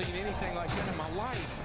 seen anything like that in my life.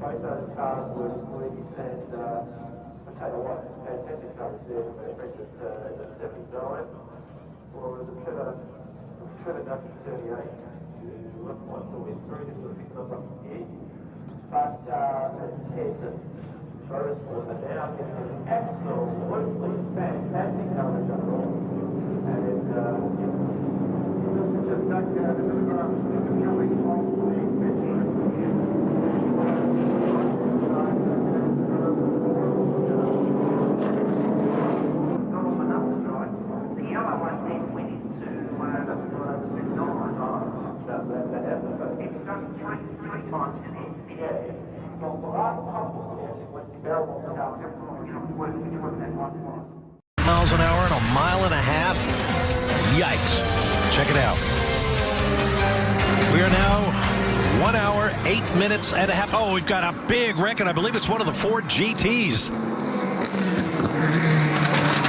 Both those cars were squeezed, and I tell you what, fantastic cars there for the French at 79, or the Trevor Dutch 38. Look like the win through, this will pick them up here. But Hanson, Motorsport, are now getting an absolutely fantastic coverage of it all. And it's just duck down to the ground, coming off the bench. Miles an hour and a mile and a half. Yikes. Check it out. We are now 1 hour, 8 minutes and a half. Oh, we've got a big wreck, and I believe it's one of the Ford GTs.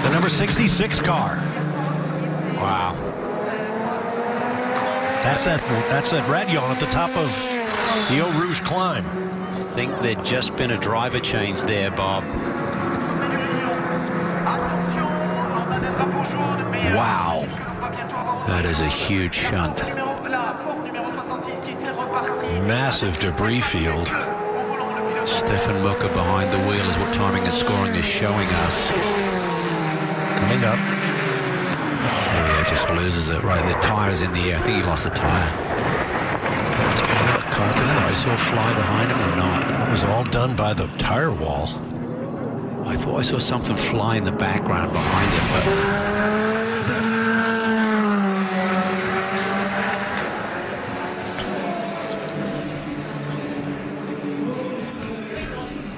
The number 66 car. Wow. That's that Radion at the top of the Eau Rouge climb. I think there'd just been a driver change there, Bob. Wow. That is a huge shunt. Massive debris field. Stefan Mucker behind the wheel is what timing and scoring is showing us. Coming up. Oh, yeah, just loses it. Right, the tire's in the air. I think he lost the tire. Carcass that I saw fly behind him or not? That was all done by the tire wall. I thought I saw something fly in the background behind him, but...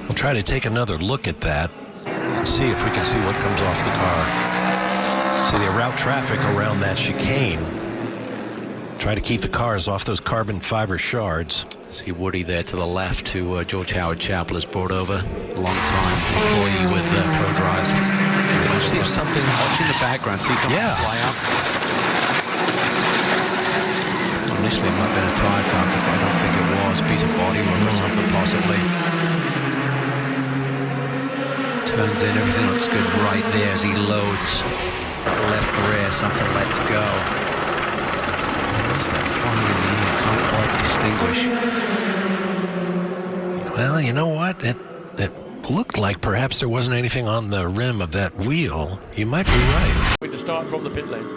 We'll try to take another look at that and see if we can see what comes off the car. See, they route traffic around that chicane. Try to keep the cars off those carbon fiber shards. See Woody there to the left, who George Howard Chappell has brought over. Long-time employee with ProDrive. Let's see if something, watching the background, see something fly up. Initially it might have been a tire carcass, but I don't think it was. A piece of bodywork or something, possibly. Turns in, everything looks good right there as he loads. Left rear, something lets go. What's that flying in the air? Can't quite distinguish. Well, you know what? It looked like perhaps there wasn't anything on the rim of that wheel. You might be right. To start from the pit lane.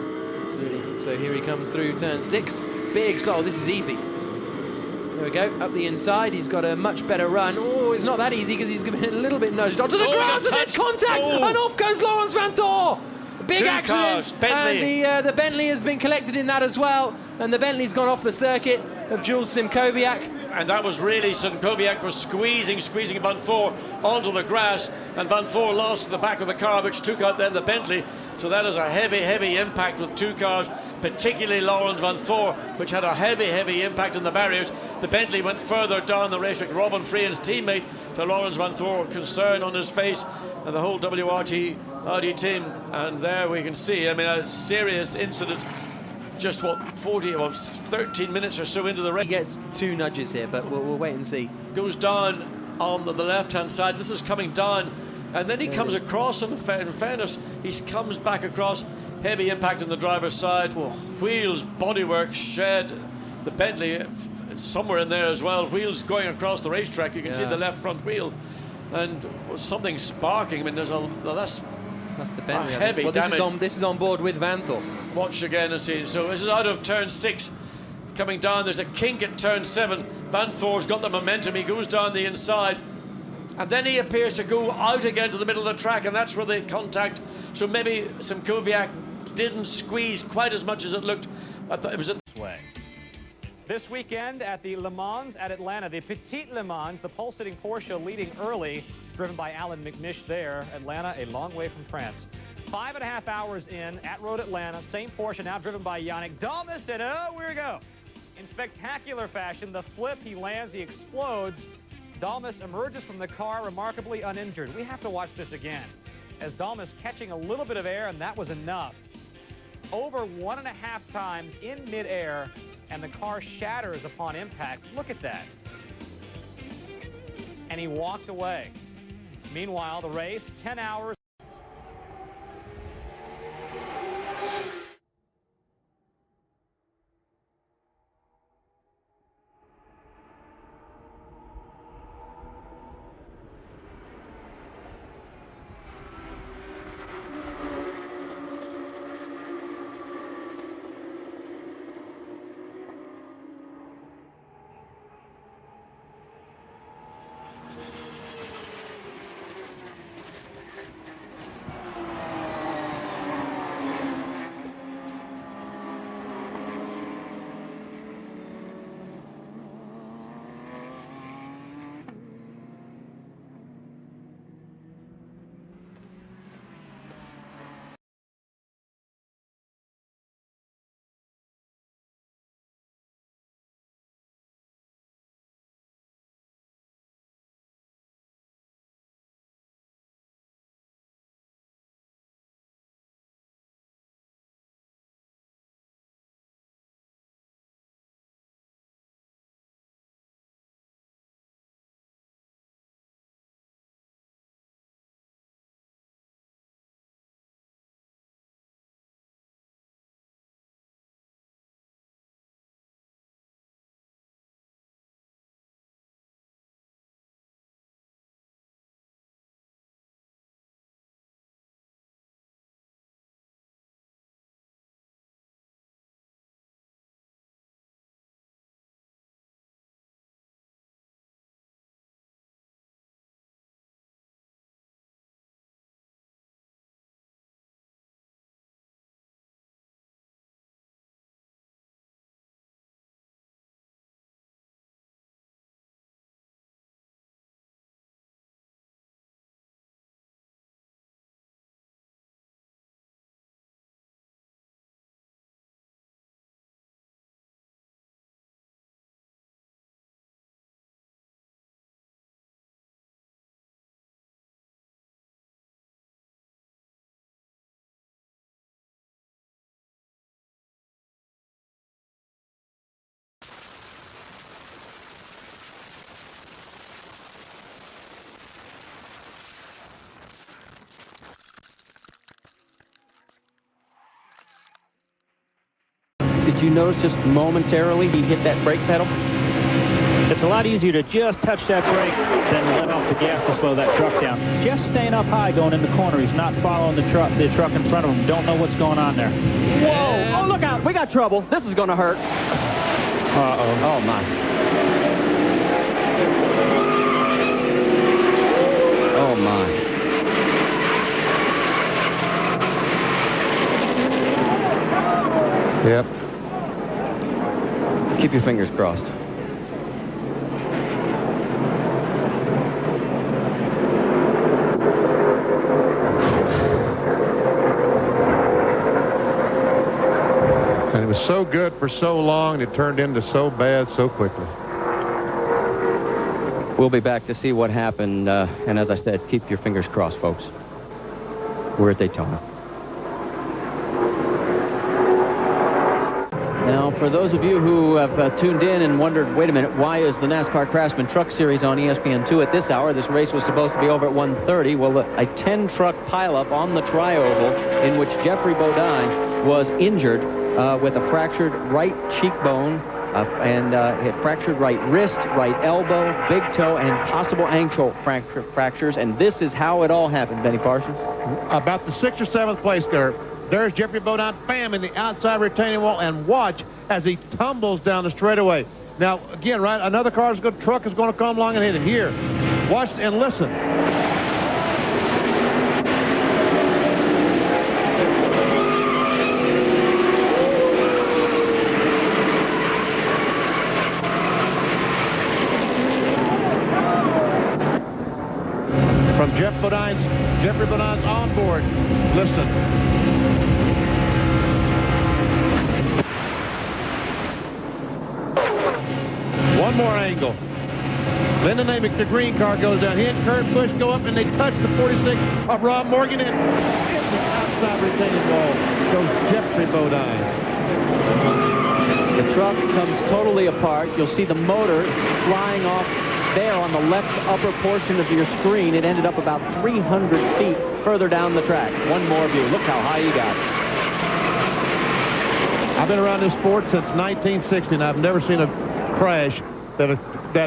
Absolutely. So here he comes through turn 6. Big slow. This is easy. There we go. Up the inside. He's got a much better run. Oh, it's not that easy because he's been a little bit nudged onto the grass and it's contact. And off goes Laurens Vanthoor. Big accident. And the Bentley has been collected in that as well. And the Bentley's gone off the circuit of Jules Simkowiak. And that was really, Simkowiak was squeezing Vanthoor onto the grass, and Vanthoor lost the back of the car, which took out then the Bentley. So that is a heavy impact with two cars, particularly Laurens Vanthoor, which had a heavy impact on the barriers. The Bentley went further down the racetrack. Robin Freehan's teammate to Laurens Vanthoor, concern on his face, and the whole WRT Audi team. And there we can see, I mean, a serious incident. Just what, 13 minutes or so into the race. He gets 2 nudges here, but we'll wait and see. Goes down on the left-hand side. This is coming down, and then he comes across. In fairness, he comes back across. Heavy impact on the driver's side. Wheels, bodywork, shed. The Bentley, it's somewhere in there as well. Wheels going across the racetrack. You can see the left front wheel. and something sparking. I mean, there's that's the Bentley. Heavy well, damage. this is on board with Vanthor. Watch again and see. So this is out of turn 6. Coming down, there's a kink at turn 7. Vanthor's got the momentum. He goes down the inside. And then he appears to go out again to the middle of the track, and that's where they contact. So maybe Simkowiak didn't squeeze quite as much as it looked. It was this way. This weekend at the Le Mans at Atlanta, the Petit Le Mans, the pole-sitting Porsche leading early, driven by Alan McNish there. Atlanta, a long way from France. 5.5 hours in at Road Atlanta, same Porsche now driven by Yannick Dalmas, and oh, here we go. In spectacular fashion, the flip, he lands, he explodes. Dalmas emerges from the car remarkably uninjured. We have to watch this again, as Dalmas catching a little bit of air, and that was enough. Over 1.5 times in midair, and the car shatters upon impact. Look at that. And he walked away. Meanwhile, the race, 10 hours. Did you notice just momentarily he hit that brake pedal? It's a lot easier to just touch that brake than let off the gas to slow that truck down. Just staying up high going in the corner. He's not following the truck in front of him. Don't know what's going on there. Whoa! Oh, look out! We got trouble. This is going to hurt. Uh-oh. Oh, my. Oh, my. Yep. Keep your fingers crossed. And it was so good for so long, it turned into so bad so quickly. We'll be back to see what happened. And as I said, keep your fingers crossed, folks. We're at Daytona. Now, for those of you who have tuned in and wondered, wait a minute, why is the NASCAR Craftsman Truck Series on ESPN2 at this hour? This race was supposed to be over at 1:30. Well, a 10-truck pileup on the tri-oval in which Jeffrey Bodine was injured with a fractured right cheekbone and had fractured right wrist, right elbow, big toe, and possible ankle fractures. And this is how it all happened, Benny Parsons. About the 6th or 7th place there. There's Jeffrey Bodine, bam, in the outside retaining wall, and watch as he tumbles down the straightaway. Now, again, right, another truck is going to come along and hit him here. Watch and listen. From Jeffrey Bodine's onboard, listen. One more angle. Then the green car goes down. He and Kurt Busch go up, and they touch the 46 of Rob Morgan, and in the outside retaining wall goes Jeffrey Bodine. The truck comes totally apart. You'll see the motor flying off there on the left upper portion of your screen. It ended up about 300 feet further down the track. One more view. Look how high he got. I've been around this sport since 1960, and I've never seen a crash that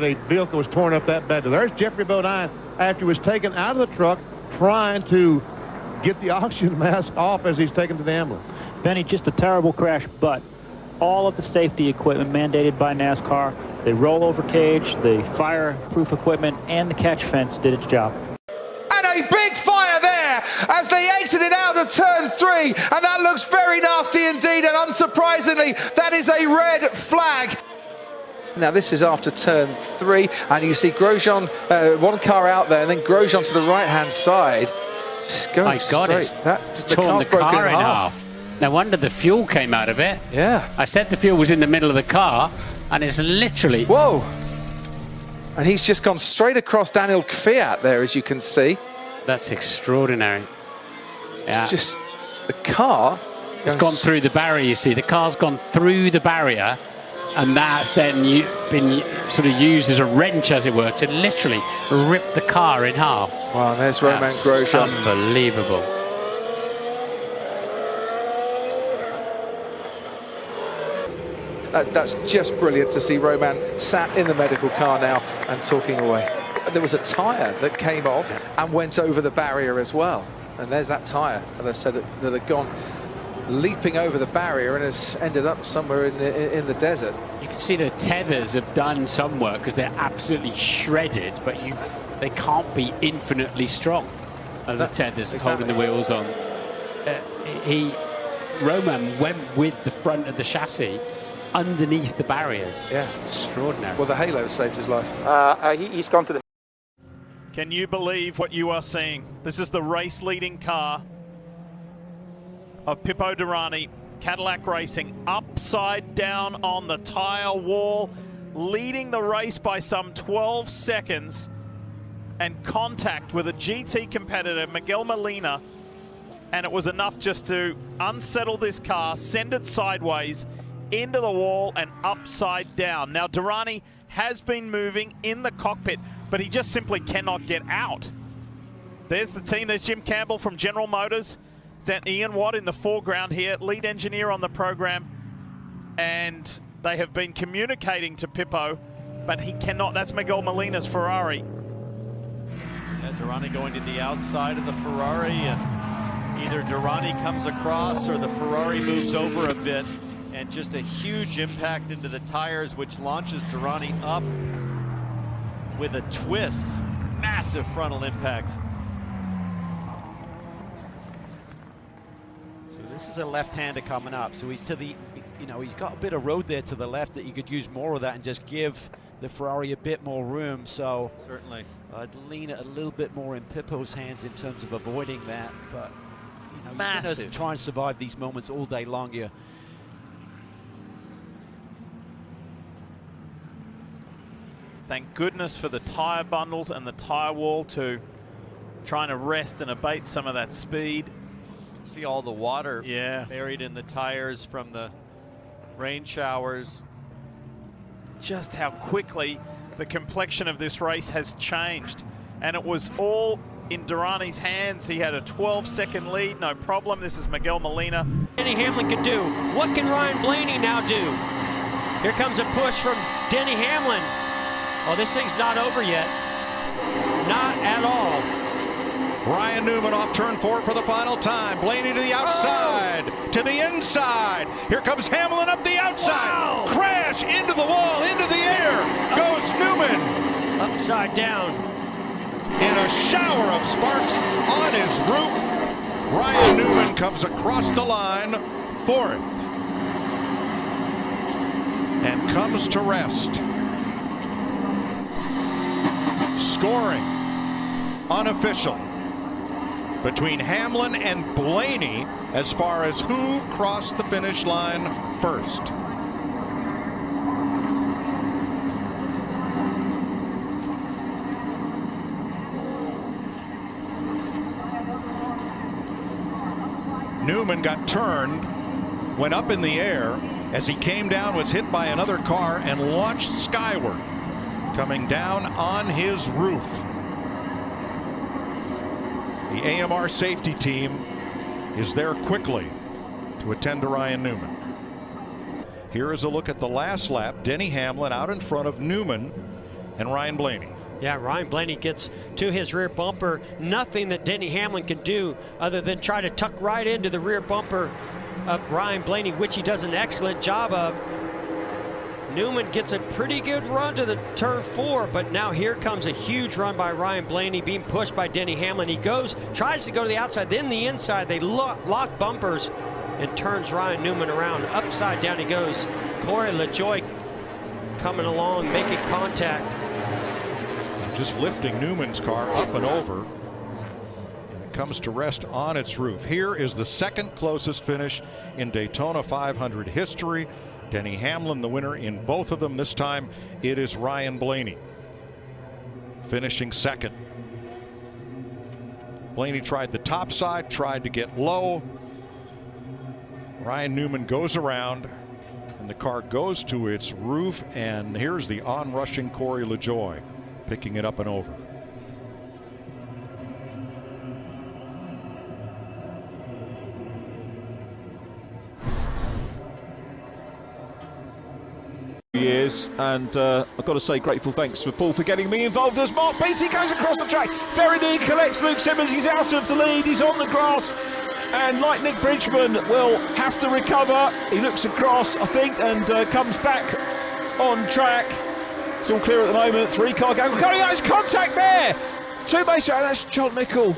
a vehicle was torn up that bad. There's Jeffrey Bodine after he was taken out of the truck trying to get the oxygen mask off as he's taken to the ambulance. Benny, just a terrible crash, but all of the safety equipment mandated by NASCAR, the rollover cage, the fireproof equipment, and the catch fence did its job. And a big fire there as they exited out of turn 3, and that looks very nasty indeed, and unsurprisingly, that is a red flag. Now this is after turn 3, and you see Grosjean, one car out there, and then Grosjean to the right-hand side. Just going straight. It's torn the car in half. No wonder the fuel came out of it. Yeah. I said the fuel was in the middle of the car, and it's literally... Whoa! And he's just gone straight across Daniel Kvyat there, as you can see. That's extraordinary. Yeah. It's just the car... It's gone through the barrier, you see. The car's gone through the barrier, and that's then been sort of used as a wrench, as it were, to literally rip the car in half. Wow, there's Romain Grosjean. Unbelievable. That's just brilliant to see Romain sat in the medical car now and talking away. There was a tyre that came off and went over the barrier as well. And there's that tyre, as I said, that had gone leaping over the barrier and has ended up somewhere in the desert. You can see the tethers have done some work because they're absolutely shredded, but they can't be infinitely strong. The tethers holding the wheels on. Romain went with the front of the chassis underneath the barriers. Yeah, extraordinary. Well, the halo saved his life. He's gone to the... Can you believe what you are seeing? This is the race-leading car of Pipo Derani, Cadillac Racing, upside down on the tire wall, leading the race by some 12 seconds, and contact with a GT competitor, Miguel Molina, and it was enough just to unsettle this car, send it sideways into the wall and upside down. Now, Derani has been moving in the cockpit, but he just simply cannot get out. There's the team. There's Jim Campbell from General Motors. Then Ian Watt in the foreground here, lead engineer on the program. And they have been communicating to Pipo, but he cannot. That's Miguel Molina's Ferrari. Yeah, Derani going to the outside of the Ferrari, and either Derani comes across or the Ferrari moves over a bit, and just a huge impact into the tires, which launches Derani up with a twist. Massive frontal impact. This is a left-hander coming up, so he's to the, he's got a bit of road there to the left that you could use more of that and just give the Ferrari a bit more room. So certainly, I'd lean it a little bit more in Pipo's hands in terms of avoiding that. But you're going to try and survive these moments all day long here. Thank goodness for the tire bundles and the tire wall to trying to rest and abate some of that speed. See all the water buried in the tires from the rain showers. Just how quickly the complexion of this race has changed. And it was all in Derani's hands. He had a 12-second lead, no problem. This is Miguel Molina. Denny Hamlin can do. What can Ryan Blaney now do? Here comes a push from Denny Hamlin. Oh, this thing's not over yet. Not at all. Ryan Newman off turn 4 for the final time. Blaney to the outside, to the inside. Here comes Hamlin up the outside. Wow. Crash into the wall, into the air. Goes Newman. Upside down. In a shower of sparks on his roof. Ryan Newman comes across the line, 4th. And comes to rest. Scoring unofficial between Hamlin and Blaney as far as who crossed the finish line first. Newman got turned, went up in the air. As he came down, was hit by another car and launched skyward, coming down on his roof. The AMR safety team is there quickly to attend to Ryan Newman. Here is a look at the last lap. Denny Hamlin out in front of Newman and Ryan Blaney. Yeah, Ryan Blaney gets to his rear bumper. Nothing that Denny Hamlin can do other than try to tuck right into the rear bumper of Ryan Blaney, which he does an excellent job of. Newman gets a pretty good run to the turn 4, but now here comes a huge run by Ryan Blaney being pushed by Denny Hamlin. He tries to go to the outside, then the inside. They lock bumpers and turns Ryan Newman around. Upside down he goes. Corey LaJoie coming along, making contact. Just lifting Newman's car up and over. And it comes to rest on its roof. Here is the second closest finish in Daytona 500 history. Denny Hamlin the winner in both of them. This time it is Ryan Blaney finishing second. Blaney tried the top side, tried to get low. Ryan Newman goes around and the car goes to its roof, and here's the on-rushing Corey LaJoie picking it up and over. Years, and I've got to say grateful thanks for Paul for getting me involved as Mark Beattie goes across the track. Very near collects Luke Simmons. He's out of the lead, he's on the grass, and like Nick Bridgman will have to recover. He looks across, I think, and comes back on track. It's all clear at the moment. 3-car going. There's contact there. Two base, and that's John Mickle.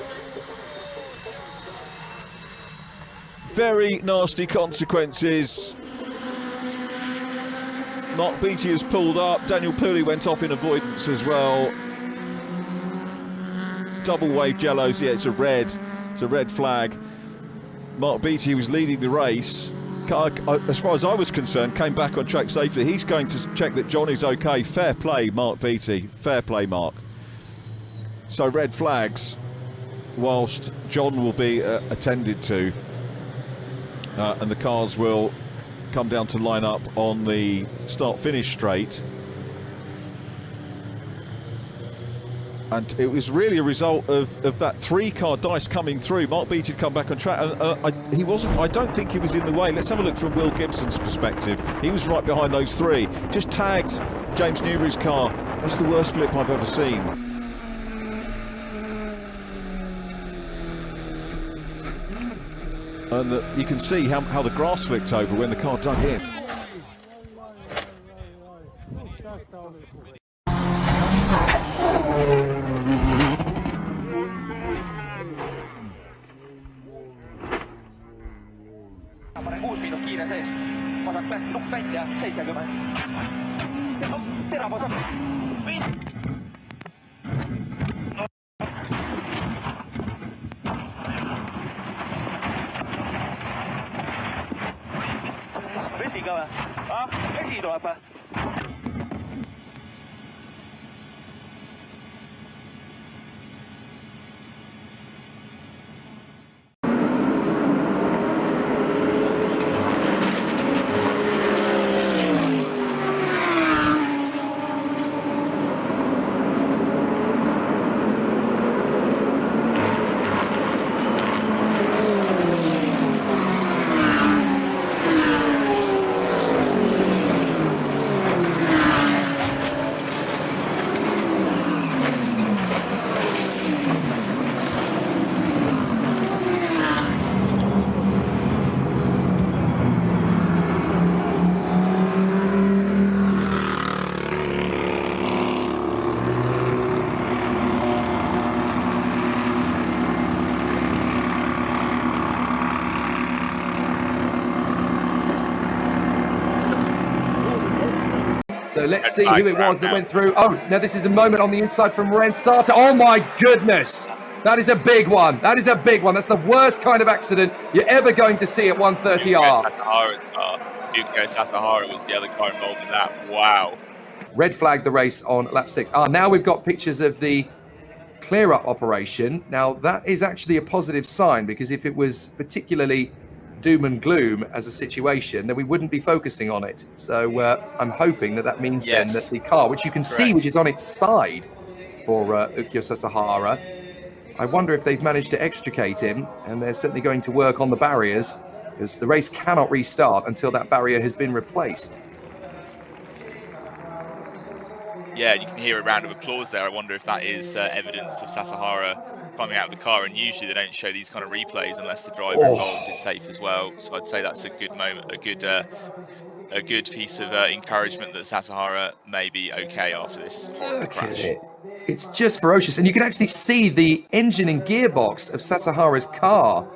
Very nasty consequences. Mark Beattie has pulled up. Daniel Pooley went off in avoidance as well. Double wave yellows. Yeah, it's a red. It's a red flag. Mark Beattie was leading the race. As far as I was concerned, came back on track safely. He's going to check that John is okay. Fair play, Mark Beattie. Fair play, Mark. So red flags, whilst John will be attended to, and the cars will come down to line up on the start-finish straight. And it was really a result of that 3-car dice coming through. Mark Beattie had come back on track, and he wasn't. I don't think he was in the way. Let's have a look from Will Gibson's perspective. He was right behind those 3. Just tagged James Newbury's car. That's the worst flip I've ever seen. And you can see how the grass flicked over when the car dug in. So let's see who it was that went through. Oh, now this is a moment on the inside from Rensata. Oh my goodness. That is a big one. That is a big one. That's the worst kind of accident you're ever going to see at 130R. Yuko Sasahara was the other car involved in that. Wow. Red flag the race on lap 6. Now we've got pictures of the clear-up operation. Now that is actually a positive sign, because if it was particularly doom and gloom as a situation, then we wouldn't be focusing on it. So I'm hoping that means then that the car, which you can see, which is on its side for Ukyo Sasahara, I wonder if they've managed to extricate him, and they're certainly going to work on the barriers, because the race cannot restart until that barrier has been replaced. Yeah, you can hear a round of applause there. I wonder if that is evidence of Sasahara climbing out of the car, and usually they don't show these kind of replays unless the driver involved is safe as well. So I'd say that's a good moment, a good piece of encouragement that Sasahara may be okay after this horrible crash. It's just ferocious, and you can actually see the engine and gearbox of Sasahara's car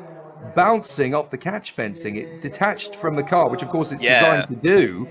bouncing off the catch fencing. It detached from the car, which of course it's designed to do.